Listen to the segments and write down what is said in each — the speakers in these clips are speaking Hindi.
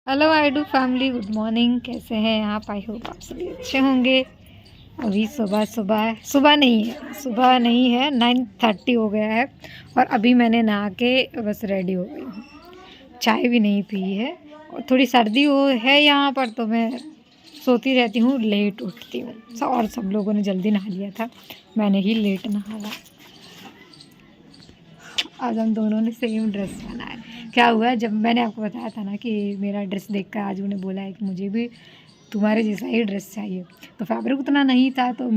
हेलो आईडू फैमिली, गुड मॉर्निंग। कैसे हैं आप? आई होप आप सभी अच्छे होंगे। अभी सुबह नहीं है, 9:30 हो गया है और अभी मैंने नहा के बस रेडी हो गई हूँ। चाय भी नहीं पी है और थोड़ी सर्दी है यहाँ पर, तो मैं सोती रहती हूँ, लेट उठती हूँ। और सब लोगों ने जल्दी नहा लिया था, मैंने ही लेट नहाया। आज हम दोनों ने सेम ड्रेस पहना है। क्या हुआ है, जब मैंने आपको बताया था ना कि मेरा ड्रेस देखकर आज उन्हें बोला है कि मुझे भी तुम्हारे जैसा ही ड्रेस चाहिए, तो फैब्रिक उतना नहीं था तो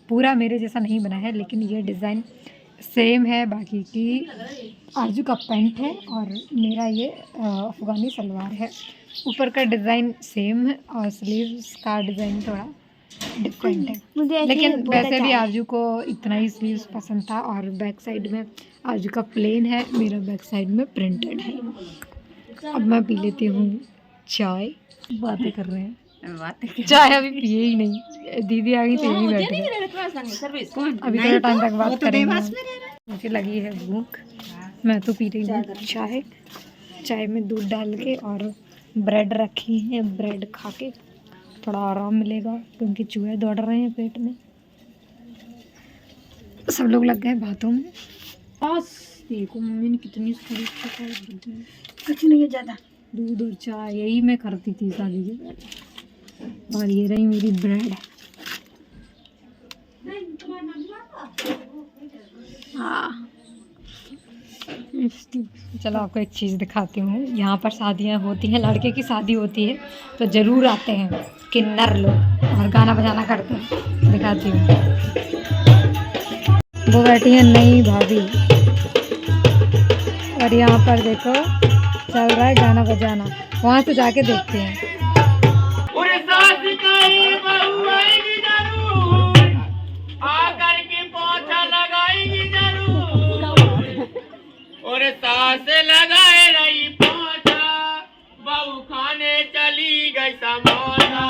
पूरा मेरे जैसा नहीं बना है, लेकिन ये डिज़ाइन सेम है। बाकी की आजू का पैंट है और मेरा ये अफ़गानी सलवार है। ऊपर का डिज़ाइन सेम है और स्लीव्स का डिज़ाइन थोड़ा डिफरेंट है, लेकिन वैसे भी आजू को इतना ही स्लीव्स पसंद था। और बैक साइड में आजू का प्लेन है, मेरा बैक साइड में प्रिंटेड है। अब मैं पी लेती हूँ चाय। बातें कर रहे हैं, चाय अभी पिए ही नहीं। दीदी आ गई तो यही बैठ गए, अभी थोड़ा टाइम तक बात करेंगे। मुझे लगी है भूख, मैं तो पी रही हूँ चाय। चाय में दूध डाल के और ब्रेड रखी है, ब्रेड खा के थोड़ा आराम मिलेगा, क्योंकि चूहे दौड़ रहे हैं पेट में। सब लोग लग गए बातों में। बस देखो मम्मी ने कितनी कुछ नहीं है, ज़्यादा दूध और चाय यही मैं करती थी शादी के पहले। और ये रही मेरी ब्रेड। हाँ, चलो आपको एक चीज़ दिखाती हूँ। यहाँ पर शादियाँ होती हैं, लड़के की शादी होती है तो ज़रूर आते हैं किन्नर लोग और गाना बजाना करते हैं। दिखाती हूँ, वो बैठी है नई भाभी और यहाँ पर देखो चल रहा है गाना बजाना। वहाँ से जाके देखते हैं। और सास लगाए रही पहुंचा, बहू खाने चली गई समोसा।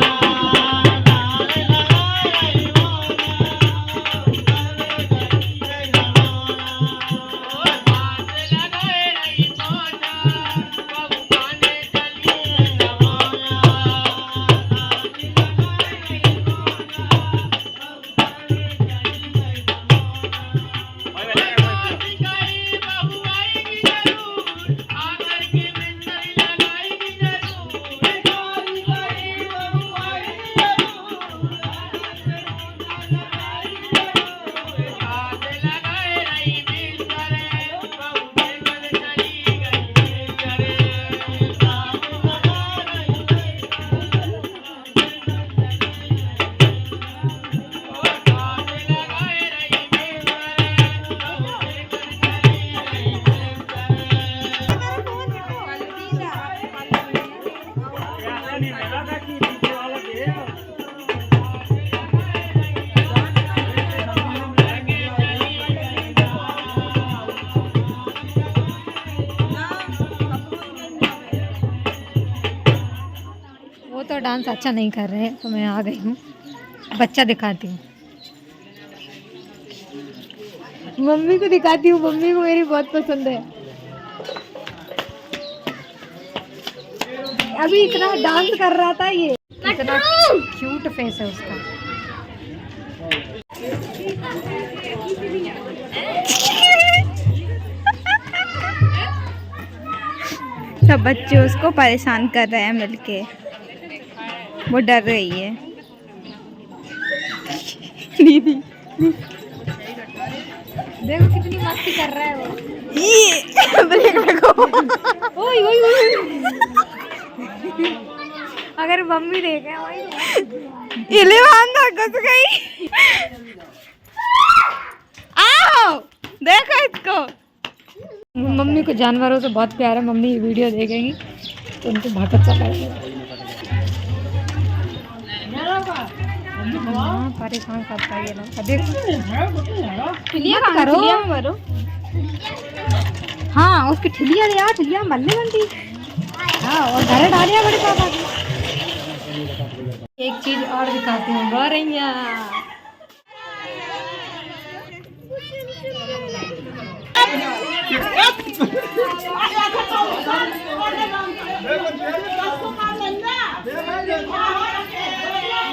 वो तो डांस अच्छा नहीं कर रहे हैं, तो मैं आ गई हूँ, बच्चा दिखाती हूँ। मम्मी को दिखाती हूँ, मम्मी को मेरी बहुत पसंद है। अभी इतना डांस कर रहा था, ये इतना क्यूट फेस है उसका। सब बच्चे उसको परेशान कर रहे हैं मिलके, वो डर रही है। दीदी देखो कितनी मस्ती कर रहा है वो। ओए ओए ओए। अगर मम्मी देखे घुस गई। आओ देखो इसको। मम्मी को जानवरों से बहुत प्यार है। मम्मी ये वीडियो देखेंगी तो उनको बहुत अच्छा लगेगा। हाँ, परेशान करता है ये लोग। देखो करो। हाँ, उसकी ठिलिया दे यार, ठिलिया मरने बनती। हाँ, और घर डालिया बड़े पापा की। एक चीज और दिखाती हूँ, गौरैया।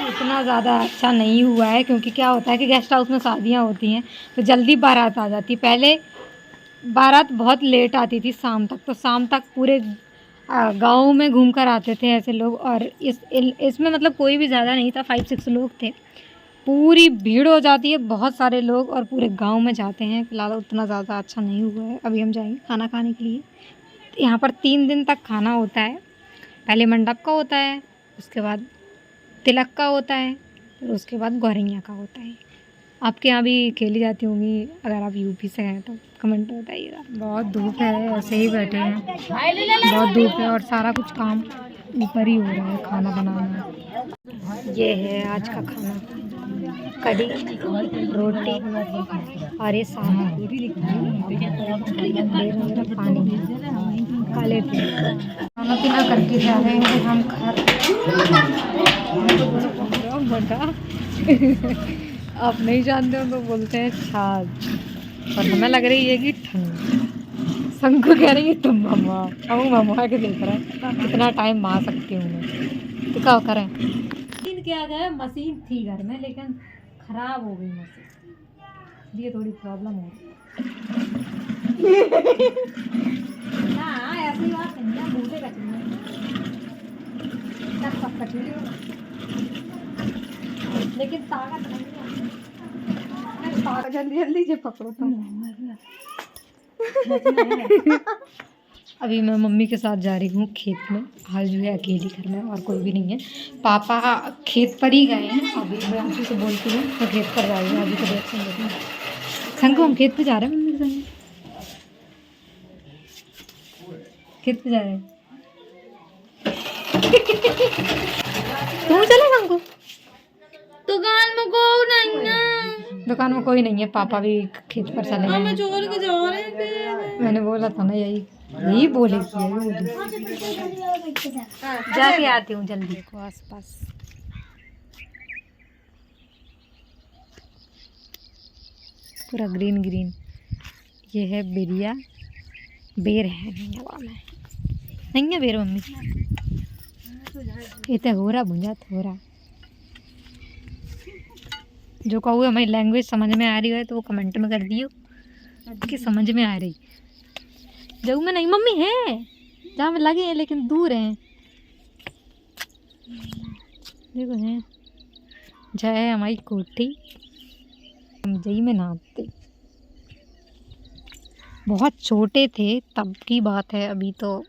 इतना ज़्यादा अच्छा नहीं हुआ है, क्योंकि क्या होता है कि गेस्ट हाउस में शादियाँ होती हैं तो जल्दी बारात आ जाती। पहले बारात बहुत लेट आती थी शाम तक, तो शाम तक पूरे गांव में घूम कर आते थे ऐसे लोग। और इसमें मतलब कोई भी ज़्यादा नहीं था, 5-6 लोग थे। पूरी भीड़ हो जाती है, बहुत सारे लोग, और पूरे गांव में जाते हैं। फिलहाल उतना ज़्यादा अच्छा नहीं हुआ है। अभी हम जाएंगे खाना खाने के लिए। यहाँ पर 3 दिन तक खाना होता है। पहले मंडप का होता है, उसके बाद तिलक का होता है, और उसके बाद गौरैया का होता है। आपके यहाँ भी खेली जाती होंगी, अगर आप यूपी से हैं तो कमेंट में बताइएगा। बहुत धूप है, ऐसे ही बैठे हैं, बहुत धूप है और सारा कुछ काम ऊपर ही हो रहा है, खाना बनाना। ये है आज का खाना, कढ़ी, रोटी और ये साग, पानी, काले तिल। खाना पीना करके जा रहे हैं हम घर। आप नहीं जानते हो तो बोलते हैं छाछ, और हमें लग रही है कि ठंड। शंकु कह रही है तुम मम्मा, हम मम्मा के देख रहे हैं कितना टाइम मार सकती हूँ मैं, तो क्या करें। मशीन क्या गया, मशीन थी घर में लेकिन ख़राब हो गई मशीन, ये थोड़ी प्रॉब्लम हो रही ना। ऐसी बात नहीं है, बूढ़े कचरी लेकिन ताकत नहीं है। जल्दी जल्दी से पकड़ो तुम। अभी मैं मम्मी के साथ जा रही हूँ खेत में। हाल जो है अकेली घर में, और कोई भी नहीं है। पापा खेत पर ही गए हैं। अभी मैं आंटी से बोलती हूँ तो खेत पर जा रही हूँ। अभी तो देख सकते हैं संग हम खेत पे जा रहे हैं, मम्मी के संग खेत पे जा रहे हैं। तुम चले संग? दुकान में कोई नहीं है। दुकान में कोई नहीं है, पापा भी खेत पर चले गए। मैं छोड़ के जा रहे थे। मैंने बोला था ना, यही बोलेगी, यही बोलेगी। जाके आती हूँ जल्दी। देखो आसपास पूरा ग्रीन ग्रीन। ये है बेरिया, बेर है नहीं हवा में, नहीं है बेर मम्मी। ये तो हो रहा भुंजा थोड़ा। जो कहूँ हमारी लैंग्वेज समझ में आ रही है तो वो कमेंट में कर दियो कि समझ में आ रही। जब में नहीं मम्मी है, जहाँ में लगे हैं लेकिन दूर हैं। देखो हैं, जय है हमारी कोठी। हम जई में नहाते, बहुत छोटे थे तब की बात है, अभी तो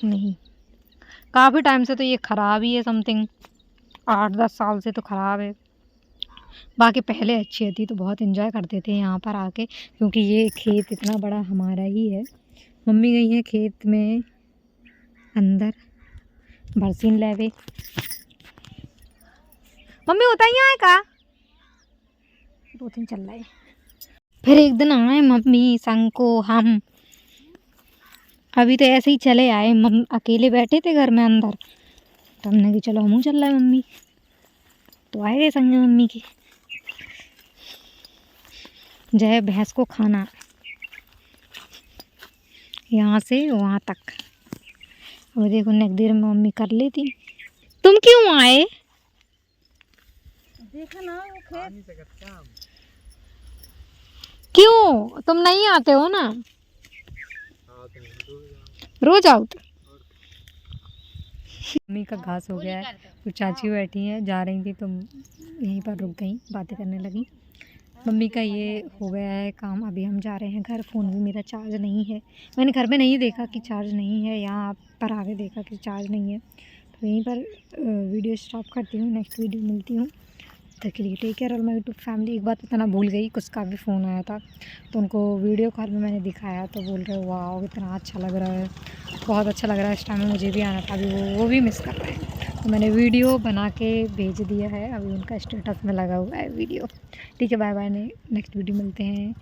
नहीं। काफ़ी टाइम से तो ये ख़राब ही है, समथिंग 8-10 साल से तो ख़राब है। बाकी पहले अच्छी थी, तो बहुत एंजॉय करते थे यहाँ पर आके, क्योंकि ये खेत इतना बड़ा हमारा ही है। मम्मी गई है खेत में अंदर बरसीन लेवे। मम्मी होता ही है का 2-3 चल रहा है। फिर एक दिन आए मम्मी संग को हम, अभी तो ऐसे ही चले आए। अकेले बैठे थे घर में अंदर, तो हमने कि चलो हम चल रहा है मम्मी, तो आए गए संग मम्मी के। जय भैंस को खाना यहाँ से वहाँ तक। और देखो नेक देर में मम्मी कर लेती। तुम क्यों आए? देखा ना वो खेत। क्यों तुम नहीं आते हो ना? रोज आओ तो। मम्मी का घास हो गया है, तो चाची बैठी हैं, जा रही थी तो यहीं पर रुक गई, बातें करने लगी। मम्मी का ये हो गया है काम, अभी हम जा रहे हैं घर। फ़ोन भी मेरा चार्ज नहीं है, मैंने घर में नहीं देखा कि चार्ज नहीं है, यहाँ पर आके देखा कि चार्ज नहीं है। तो यहीं पर वीडियो स्टॉप करती हूँ, नेक्स्ट वीडियो मिलती हूँ। तब के लिए टेक केयर और माय यूट्यूब फैमिली। एक बात बताना भूल गई, कुछ का भी फ़ोन आया था तो उनको वीडियो कॉल में मैंने दिखाया, तो बोल रहे वाह इतना अच्छा लग रहा है, बहुत अच्छा लग रहा है। इस टाइम में मुझे भी आना था, अभी वो भी मिस कर रहे हैं, तो मैंने वीडियो बना के भेज दिया है। अभी उनका स्टेटस में लगा हुआ है वीडियो। ठीक है, बाय बाय, नेक्स्ट वीडियो मिलते हैं।